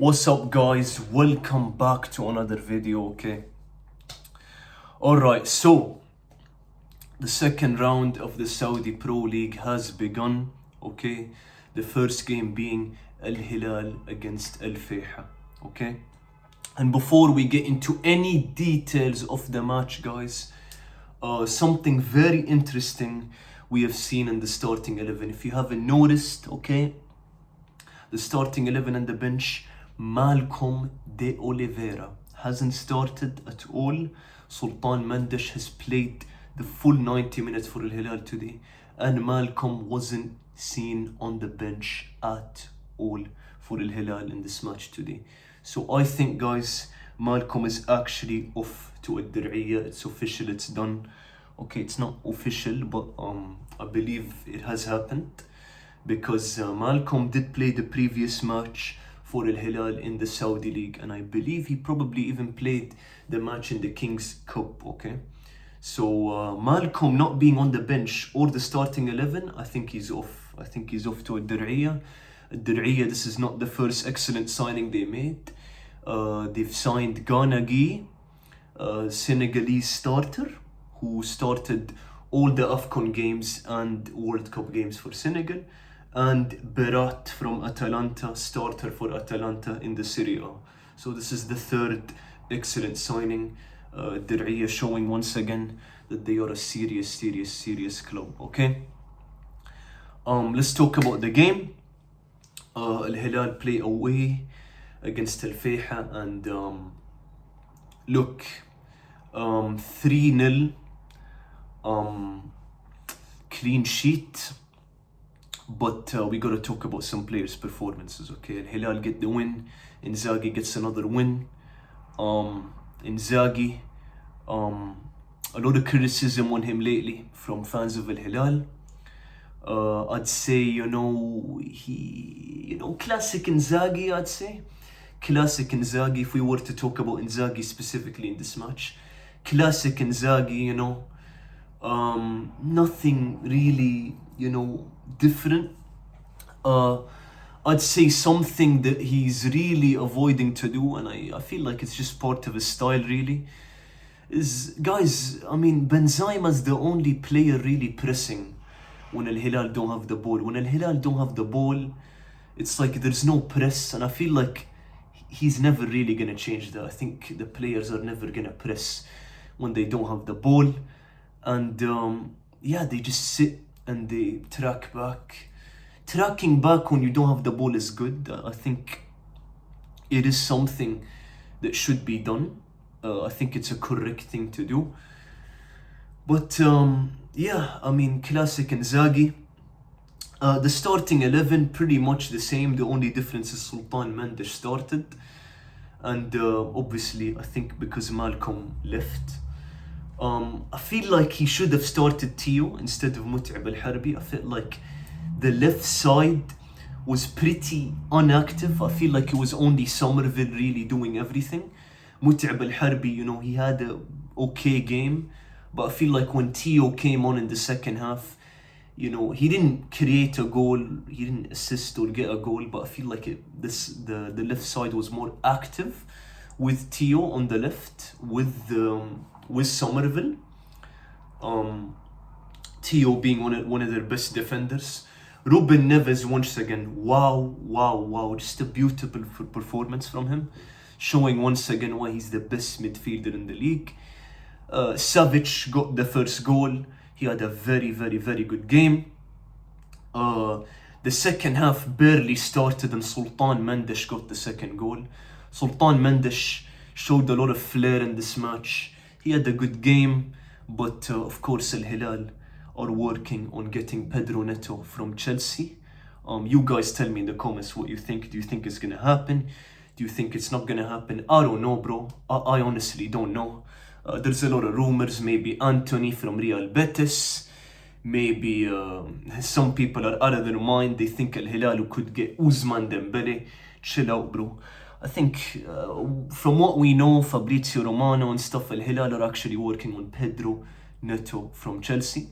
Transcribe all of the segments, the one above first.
What's up guys, welcome back to another video. Okay, alright, so the second round of the Saudi Pro League has begun. Okay, the first game being Alhilal against Alfayha. Okay, and before we get into any details of the match, guys, something very interesting we have seen in the starting 11. If you haven't noticed, okay, the starting 11 and the bench, Malcolm de Oliveira hasn't started at all. Sultan Mendes has played the full 90 minutes for Alhilal today, and Malcolm wasn't seen on the bench at all for Alhilal in this match today. So I think, guys, Malcolm is actually off to Al-Dir'iyya. It's official, it's done. Okay, it's not official, but I believe it has happened, because Malcolm did play the previous match for Alhilal in the Saudi League, and I believe he probably even played the match in the King's Cup. Okay, so Malcolm not being on the bench or the starting 11, I think he's off. I think he's off to Al-Dir'iyya. Al-Dir'iyya, this is not the first excellent signing they made. They've signed Ghanagi, Senegalese starter, who started all the AFCON games and World Cup games for Senegal, and Berat from Atalanta, starter for Atalanta in the Serie A. So this is the third excellent signing. Dir'iyya showing once again that they are a serious club. Okay, let's talk about the game. Al-Hilal play away against Alfayha, and look, 3-0, clean sheet. But we got to talk about some players' performances. Okay, Al-Hilal get the win. Inzaghi gets another win. Inzaghi, a lot of criticism on him lately from fans of Al-Hilal. I'd say, classic Inzaghi, I'd say. Classic Inzaghi, if we were to talk about Inzaghi specifically in this match. Classic Inzaghi, nothing really, different. I'd say something that he's really avoiding to do, and I feel like it's just part of his style really, is, guys, Benzema's the only player really pressing when Al-Hilal don't have the ball. When Al-Hilal don't have the ball, it's like there's no press, and I feel like he's never really gonna change that. I think the players are never gonna press when they don't have the ball, and they just sit and they track back. Tracking back when you don't have the ball is good. I think it is something that should be done. I think it's a correct thing to do. But classic Inzaghi. The starting 11 pretty much the same. The only difference is Sultan Mendes started, and obviously I think because Malcolm left. I feel like he should have started Tio instead of Mut'ab Al-Harbi. I felt like the left side was pretty inactive. I feel like it was only Somerville really doing everything. Mut'ab Al-Harbi, he had a okay game, but I feel like when Tio came on in the second half, he didn't create a goal, he didn't assist or get a goal, but I feel like the left side was more active with Tio on the left, with Somerville. Tio being one of their best defenders. Ruben Neves once again, wow, just a beautiful performance from him, showing once again why he's the best midfielder in the league. Savic got the first goal. He had a very good game. The second half barely started and Sultan Mendes got the second goal. Sultan Mendes showed a lot of flair in this match. He had a good game, but of course Al-Hilal are working on getting Pedro Neto from Chelsea. You guys tell me in the comments what you think. Do you think it's gonna happen? Do you think it's not gonna happen? I don't know, bro. I honestly don't know. There's a lot of rumors. Maybe Anthony from Real Betis. Maybe some people are out of their mind. They think Al-Hilal could get Ousmane Dembele. Chill out, bro. I think from what we know, Fabrizio Romano and stuff, Al-Hilal are actually working on Pedro Neto from Chelsea.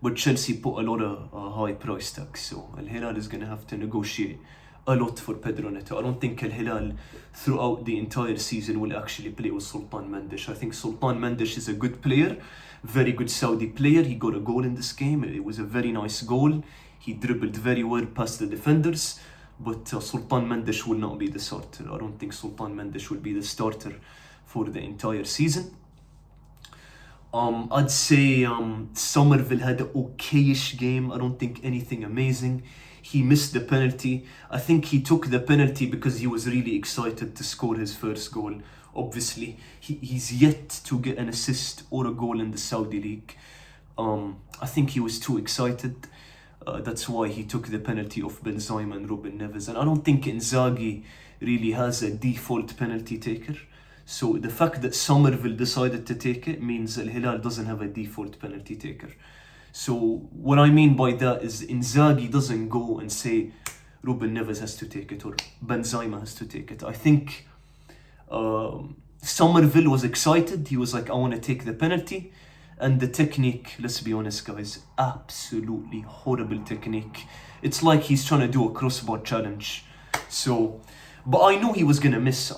But Chelsea put a lot of high price tags, so Alhilal is going to have to negotiate a lot for Pedro Neto. I don't think Alhilal throughout the entire season will actually play with Sultan Mendes. I think Sultan Mendes is a good player, very good Saudi player. He got a goal in this game. It was a very nice goal. He dribbled very well past the defenders. But Sultan Mendes will not be the starter. I don't think Sultan Mendes will be the starter for the entire season. I'd say Somerville had an okayish game. I don't think anything amazing. He missed the penalty. I think he took the penalty because he was really excited to score his first goal. Obviously, he's yet to get an assist or a goal in the Saudi League. I think he was too excited. That's why he took the penalty of Benzema and Ruben Neves. And I don't think Inzaghi really has a default penalty taker. So the fact that Somerville decided to take it means Al-Hilal doesn't have a default penalty taker. So what I mean by that is Inzaghi doesn't go and say Ruben Neves has to take it or Benzema has to take it. I think Somerville was excited. He was like, I want to take the penalty. And the technique, let's be honest guys, absolutely horrible technique. It's like he's trying to do a crossbar challenge. So, but I know he was going to miss.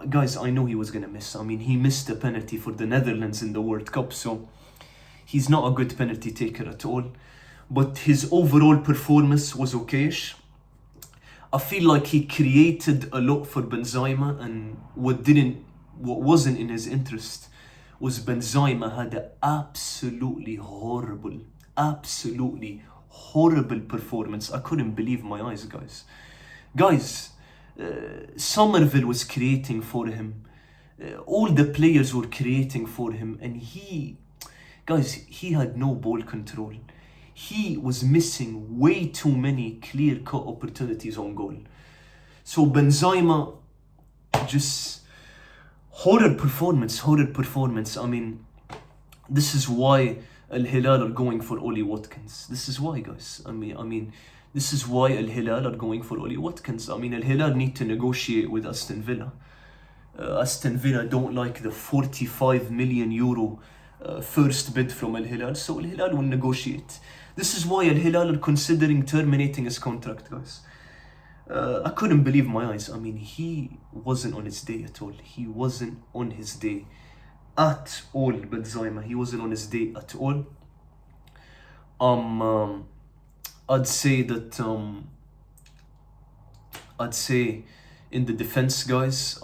Guys, I know he was going to miss. I mean, he missed the penalty for the Netherlands in the World Cup. So, he's not a good penalty taker at all. But his overall performance was okayish. I feel like he created a lot for Benzema, and what wasn't in his interest was Benzema had an absolutely horrible performance. I couldn't believe my eyes, guys. Somerville was creating for him. All the players were creating for him, and he had no ball control. He was missing way too many clear-cut opportunities on goal. So Benzema just horrid performance. I mean, this is why Al-Hilal are going for Oli Watkins. This is why, guys. I mean, this is why Al-Hilal are going for Oli Watkins. I mean, Al-Hilal need to negotiate with Aston Villa. Aston Villa don't like the 45 million euro first bid from Al-Hilal, so Al-Hilal will negotiate. This is why Al-Hilal are considering terminating his contract, guys. I couldn't believe my eyes. I mean, he wasn't on his day at all. He wasn't on his day at all, Benzema. He wasn't on his day at all. I'd say that in the defense, guys,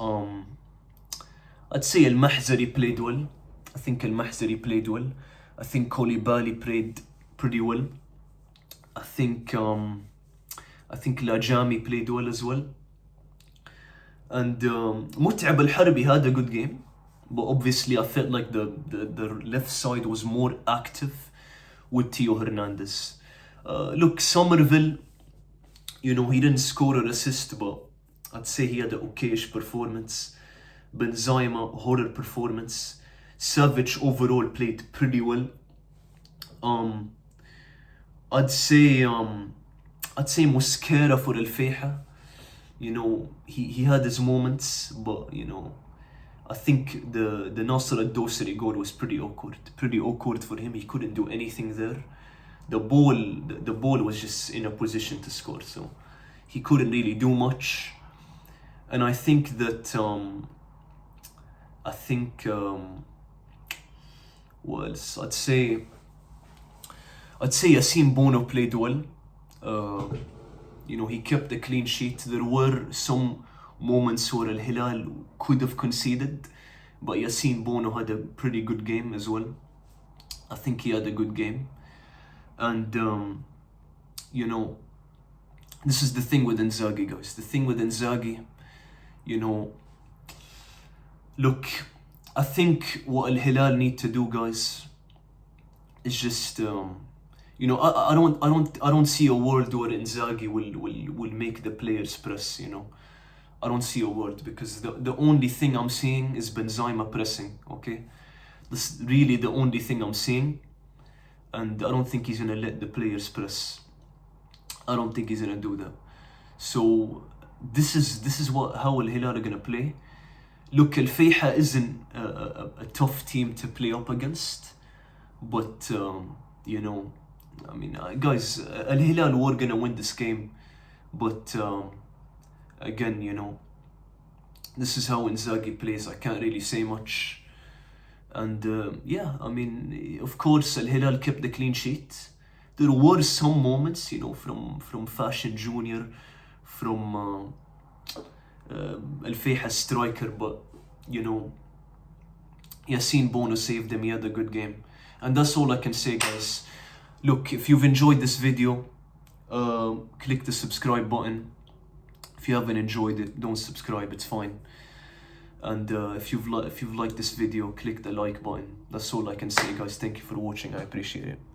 I'd say Al-Mahzari played well. I think Al-Mahzari played well. I think Koulibaly played pretty well. I think Lajami played well as well. And Mut'ab Al-Harbi had a good game. But obviously I felt like the left side was more active with Theo Hernandez. Look, Somerville, he didn't score or assist, but I'd say he had an okayish performance. Benzema, horror performance. Savic overall played pretty well. I'd say Mosquera for Alfayha. He had his moments, but I think the Nasser al-Dosri goal was pretty awkward for him. He couldn't do anything there. The ball was just in a position to score, so he couldn't really do much. And I think that what else? I'd say Yassine Bono played well. He kept a clean sheet. There were some moments where Al-Hilal could have conceded, but Yassine Bono had a pretty good game as well. I think he had a good game. And this is the thing with Inzaghi, guys. The thing with Inzaghi, look, I think what Al-Hilal need to do, guys, is just I don't see a world where Inzaghi will make the players press. I don't see a world, because the only thing I'm seeing is Benzema pressing. Okay, that's really the only thing I'm seeing, and I don't think he's gonna let the players press. I don't think he's gonna do that. So this is how Al-Hilal are gonna play. Look, Alfayha isn't a tough team to play up against, but guys, Al-Hilal were gonna win this game, but again, you know, this is how Inzaghi plays. I can't really say much. And yeah, I mean, of course, Alhilal kept the clean sheet. There were some moments, you know, from Fashion Junior, from Alfayha striker, but you know, Yassine Bono saved him. He had a good game, and that's all I can say, guys. Look, if you've enjoyed this video, click the subscribe button. If you haven't enjoyed it, don't subscribe. It's fine. And if you've liked this video, click the like button. That's all I can say, guys. Thank you for watching. I appreciate it.